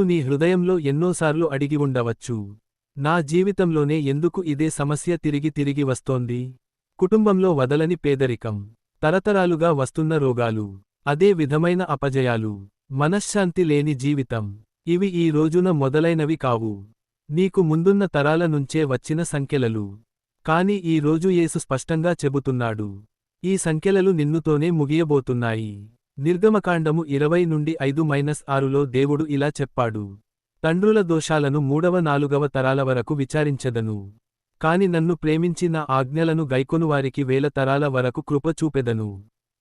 నీ హృదయంలో ఎన్నోసార్లు అడిగి ఉండవచ్చు, నా జీవితంలోనే ఎందుకు ఇదే సమస్య తిరిగి తిరిగి వస్తోంది? కుటుంబంలో వదలని పేదరికం, తరతరాలుగా వస్తున్న రోగాలు, అదే విధమైన అపజయాలు, మనశ్శాంతి లేని జీవితం, ఇవి ఈ రోజున మొదలైనవి కావు. నీకు ముందున్న తరాల నుంచే వచ్చిన సంకెలలు. కాని ఈ రోజు యేసు స్పష్టంగా చెబుతున్నాడు, ఈ సంకెలలు నిన్నుతోనే ముగియబోతున్నాయి. నిర్గమకాండము 20-5-6లో దేవుడు ఇలా చెప్పాడు, తండ్రుల దోషాలను 3వ-4వ తరాల వరకు విచారించెదను. కాని నన్ను ప్రేమించి నా ఆజ్ఞలను గైకొనువారికి 1000 తరాల వరకు కృప చూపెదను.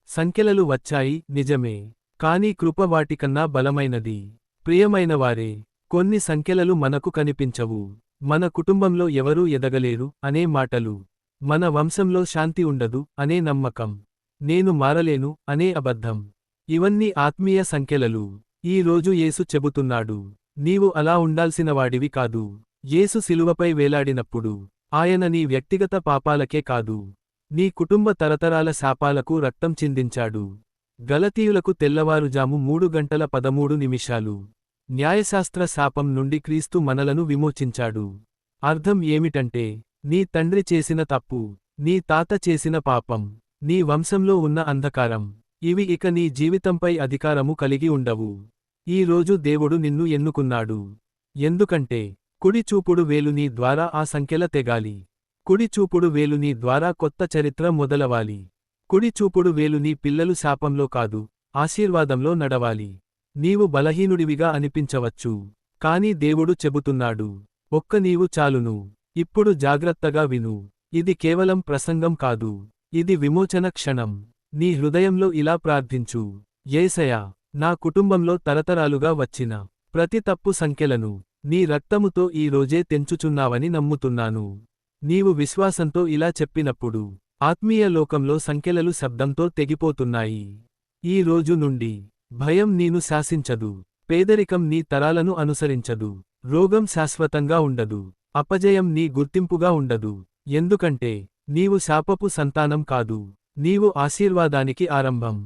సంకెలలు వచ్చాయి, నిజమే. కాని కృప వాటికన్నా బలమైనది. ప్రియమైనవారే, కొన్ని సంకెలలు మనకు కనిపించవు. మన కుటుంబంలో ఎవరూ ఎదగలేరు అనే మాటలు, మన వంశంలో శాంతి ఉండదు అనే నమ్మకం, నేను మారలేను అనే అబద్ధం, ఇవన్నీ ఆత్మీయ సంకెలలు. ఈ రోజు యేసు చెబుతున్నాడు, నీవు అలా ఉండాల్సినవాడివి కాదు. యేసు శిలువపై వేలాడినప్పుడు ఆయన నీ వ్యక్తిగత పాపాలకే కాదు, నీ కుటుంబ తరతరాల శాపాలకు రక్తం చిందించాడు. గలతీయులకు తెల్లవారుజాము 3:13 న్యాయశాస్త్ర శాపం నుండి క్రీస్తు మనలను విమోచించాడు. అర్థం ఏమిటంటే, నీ తండ్రి చేసిన తప్పు, నీ తాత చేసిన పాపం, నీ వంశంలో ఉన్న అంధకారం, ఇవి ఇక నీ జీవితంపై అధికారము కలిగి ఉండవు. ఈ రోజు దేవుడు నిన్ను ఎన్నుకున్నాడు. ఎందుకంటే కుడి చూపుడు వేలు నీ ద్వారా ఆ సంకెల తెగాలి. కుడి చూపుడు వేలు నీ ద్వారా కొత్త చరిత్ర మొదలవాలి. కుడి చూపుడు వేలు నీ పిల్లలు శాపంలో కాదు, ఆశీర్వాదంలో నడవాలి. నీవు బలహీనుడివిగా అనిపించవచ్చు, కాని దేవుడు చెబుతున్నాడు, ఒక్క నీవు చాలును. ఇప్పుడు జాగ్రత్తగా విను, ఇది కేవలం ప్రసంగం కాదు, ఇది విమోచన క్షణం. నీ హృదయంలో ఇలా ప్రార్థించు, యేసయ్యా, నా కుటుంబంలో తరతరాలుగా వచ్చిన ప్రతి తప్పు సంకెలను నీ రక్తముతో ఈ రోజే తెంచుచున్నావని నమ్ముతున్నాను. నీవు విశ్వాసంతో ఇలా చెప్పినప్పుడు ఆత్మీయ లోకంలో సంకెలలు శబ్దంతో తెగిపోతున్నాయి. ఈ రోజు నుండి భయం నీను శాసించదు, పేదరికం నీ తరాలను అనుసరించదు, రోగం శాశ్వతంగా ఉండదు, అపజయం నీ గుర్తింపుగా ఉండదు. ఎందుకంటే నీవు శాపపు సంతానం కాదు, నీవు ఆశీర్వాదానికి ఆరంభం.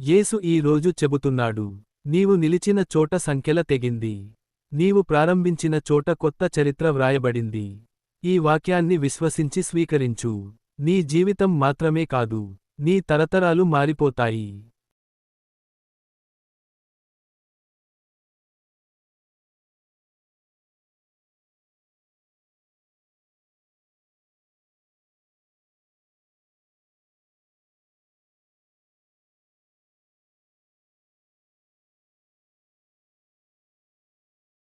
యేసు ఈ రోజు చెబుతున్నాడు, నీవు నిలిచిన చోట సంకెల తెగింది. నీవు ప్రారంభించిన చోట కొత్త చరిత్ర వ్రాయబడింది. ఈ వాక్యాన్ని విశ్వసించి స్వీకరించు. నీ జీవితం మాత్రమే కాదు, నీ తరతరాలు మారిపోతాయి.